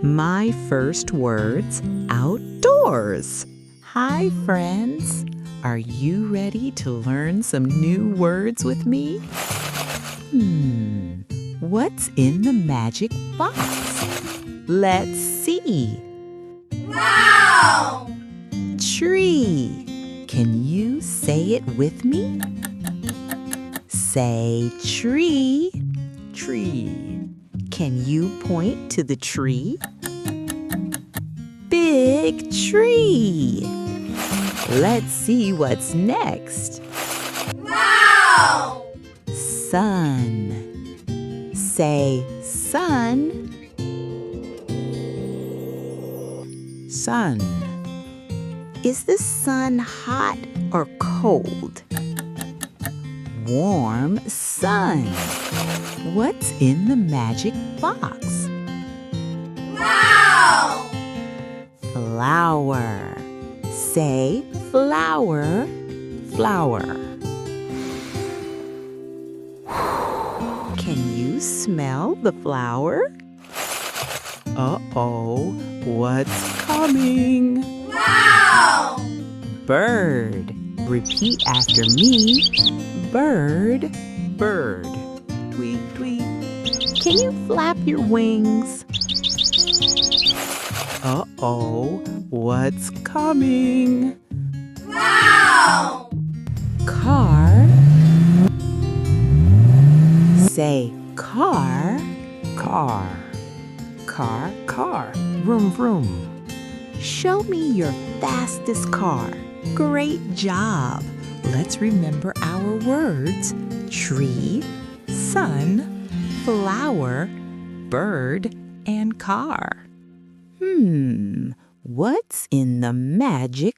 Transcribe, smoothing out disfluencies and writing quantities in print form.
My first words, outdoors. Hi, friends. Are you ready to learn some new words with me? What's in the magic box? Let's see. Wow! Tree. Can you say it with me? Say tree. Tree. Can you point to the tree? Big tree. Let's see what's next. Wow! Sun. Say sun. Sun. Is the sun hot or cold? Warm sun. What's in the magic box? Wow! Flower. Say flower, flower. Can you smell the flower? Uh-oh, what's coming? Wow! Bird. Repeat after me. Bird, bird. Tweet, tweet. Can you flap your wings? Uh-oh, what's coming? Wow! Car. Say car, car. Car, car. Vroom, vroom. Show me your fastest car. Great job. Let's remember our words. Tree, sun, flower, bird, and car. What's in the magic